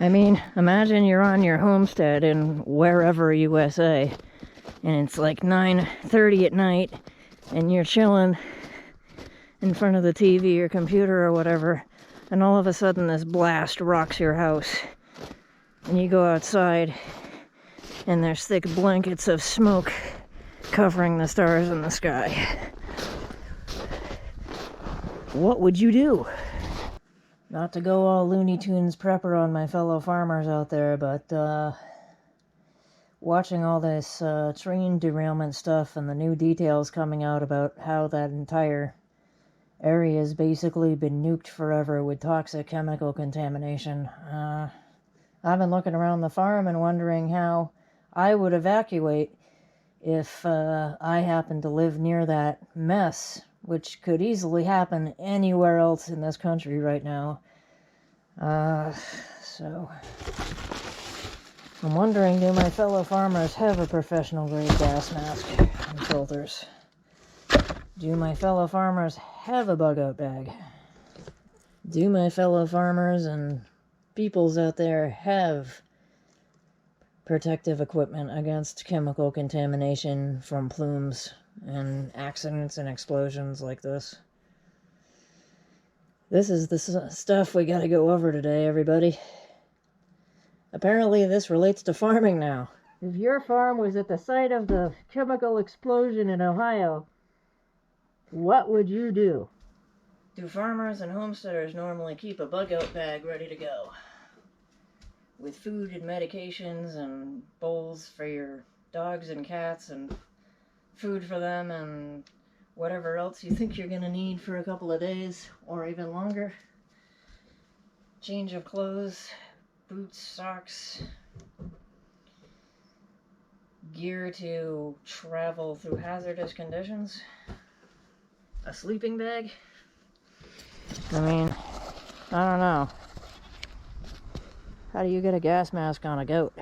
I mean, imagine you're on your homestead in wherever USA, and it's like 9:30 at night, and you're chilling in front of the TV or computer or whatever, and all of a sudden this blast rocks your house, and you go outside, and there's thick blankets of smoke covering the stars in the sky. What would you do? Not to go all Looney Tunes prepper on my fellow farmers out there, but watching all this train derailment stuff and the new details coming out about how that entire area has basically been nuked forever with toxic chemical contamination. I've been looking around the farm and wondering how I would evacuate if I happened to live near that mess, which could easily happen anywhere else in this country right now. So I'm wondering, do my fellow farmers have a professional grade gas mask and filters? Do my fellow farmers have a bug out bag? Do my fellow farmers and peoples out there have protective equipment against chemical contamination from plumes and accidents and explosions like this? This is the stuff we gotta go over today, everybody. Apparently this relates to farming now. If your farm was at the site of the chemical explosion in Ohio, what would you do? Do farmers and homesteaders normally keep a bug out bag ready to go, with food and medications and bowls for your dogs and cats and food for them and whatever else you think you're gonna need for a couple of days or even longer? Change of clothes, boots, socks, gear to travel through hazardous conditions, a sleeping bag? I mean, I don't know. How do you get a gas mask on a goat?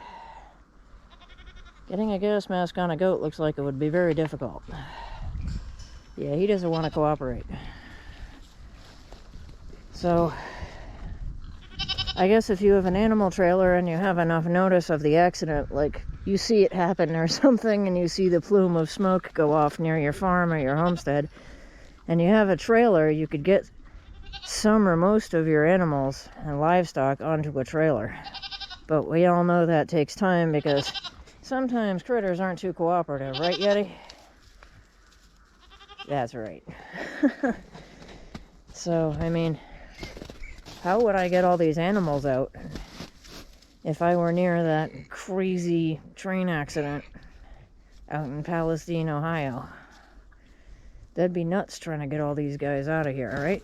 Getting a gas mask on a goat looks like it would be very difficult. Yeah, he doesn't want to cooperate. So, I guess if you have an animal trailer and you have enough notice of the accident, like you see it happen or something, and you see the plume of smoke go off near your farm or your homestead, and you have a trailer, you could get some or most of your animals and livestock onto a trailer. But we all know that takes time because sometimes critters aren't too cooperative, right, Yeti? That's right. So, I mean, how would I get all these animals out if I were near that crazy train accident out in Palestine, Ohio? That'd be nuts trying to get all these guys out of here, right?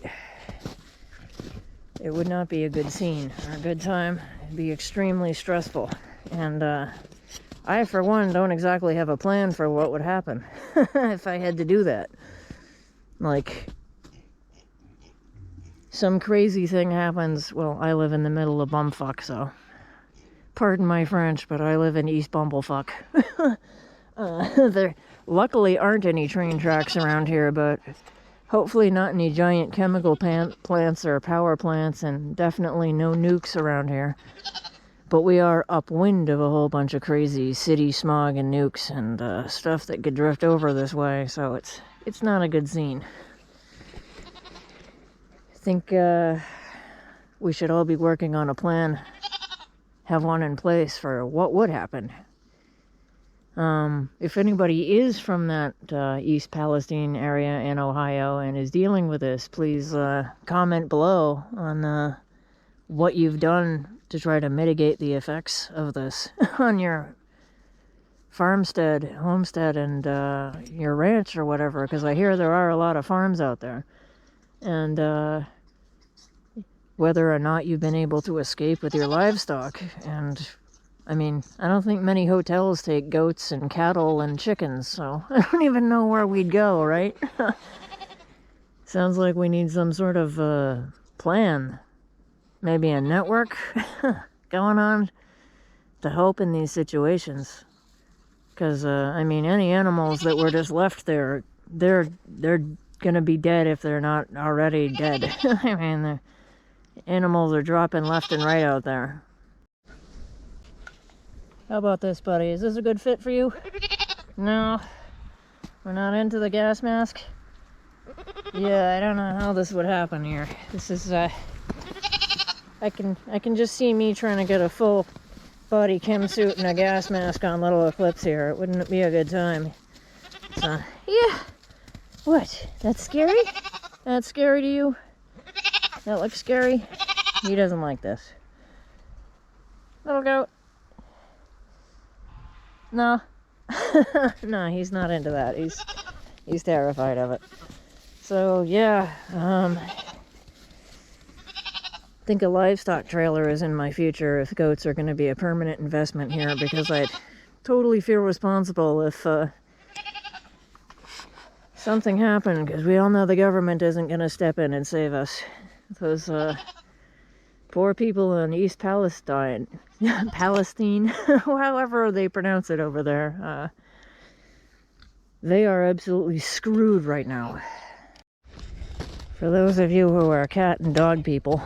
It would not be a good scene or a good time. It'd be extremely stressful. And I, for one, don't exactly have a plan for what would happen if I had to do that. Like, some crazy thing happens. Well, I live in the middle of bumfuck, so pardon my French, but I live in East Bumblefuck. There luckily aren't any train tracks around here, but hopefully not any giant chemical plants or power plants, and definitely no nukes around here. But we are upwind of a whole bunch of crazy city smog and nukes and stuff that could drift over this way, so it's not a good scene. I think we should all be working on a plan, have one in place for what would happen. If anybody is from that East Palestine area in Ohio and is dealing with this, please comment below on what you've done to try to mitigate the effects of this on your farmstead, homestead, and your ranch or whatever, because I hear there are a lot of farms out there. And whether or not you've been able to escape with your livestock. And I mean, I don't think many hotels take goats and cattle and chickens, so I don't even know where we'd go, right? Sounds like we need some sort of plan. Maybe a network going on to help in these situations. Because, I mean, any animals that were just left there, they're gonna be dead if they're not already dead. I mean, the animals are dropping left and right out there. How about this, buddy? Is this a good fit for you? No? We're not into the gas mask? Yeah, I don't know how this would happen here. This is, I can just see me trying to get a full body chem suit and a gas mask on Little Eclipse here. It wouldn't be a good time. So, yeah. What? That's scary? That's scary to you? That looks scary? He doesn't like this. Little goat. No. No, he's not into that. He's terrified of it. So, yeah, I think a livestock trailer is in my future if goats are going to be a permanent investment here, because I'd totally feel responsible if something happened, because we all know the government isn't going to step in and save us. Those poor people in East Palestine, however they pronounce it over there, they are absolutely screwed right now. For those of you who are cat and dog people,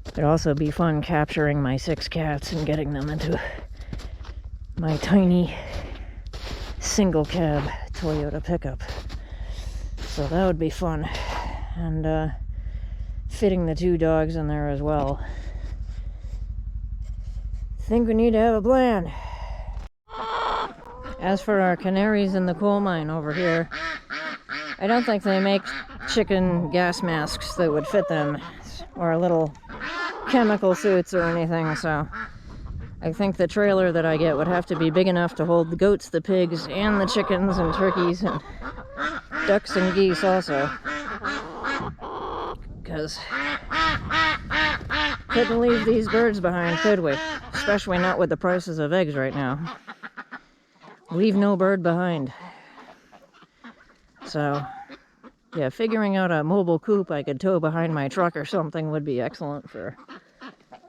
it'd also be fun capturing my 6 cats and getting them into my tiny single cab Toyota pickup. So that would be fun. And fitting the 2 dogs in there as well. Think we need to have a plan. As for our canaries in the coal mine over here, I don't think they make chicken gas masks that would fit them, or little chemical suits or anything, so I think the trailer that I get would have to be big enough to hold the goats, the pigs, and the chickens and turkeys and ducks and geese also. Because couldn't leave these birds behind, could we? Especially not with the prices of eggs right now. Leave no bird behind. So, yeah, figuring out a mobile coop I could tow behind my truck or something would be excellent for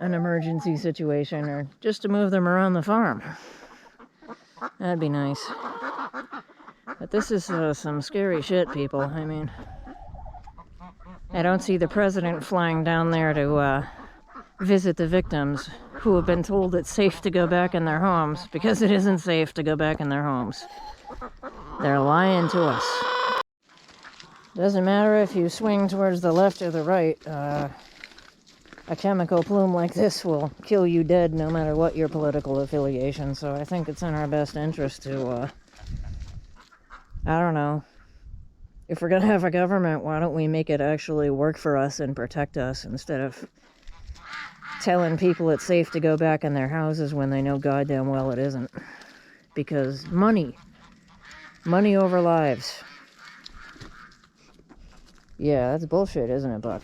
an emergency situation, or just to move them around the farm. That'd be nice. But this is some scary shit, people. I mean, I don't see the president flying down there to visit the victims who have been told it's safe to go back in their homes, because it isn't safe to go back in their homes. They're lying to us. Doesn't matter if you swing towards the left or the right, a chemical plume like this will kill you dead no matter what your political affiliation, so I think it's in our best interest to, I don't know, if we're gonna have a government, why don't we make it actually work for us and protect us, instead of telling people it's safe to go back in their houses when they know goddamn well it isn't. Because money over lives. Yeah, that's bullshit, isn't it, Buck?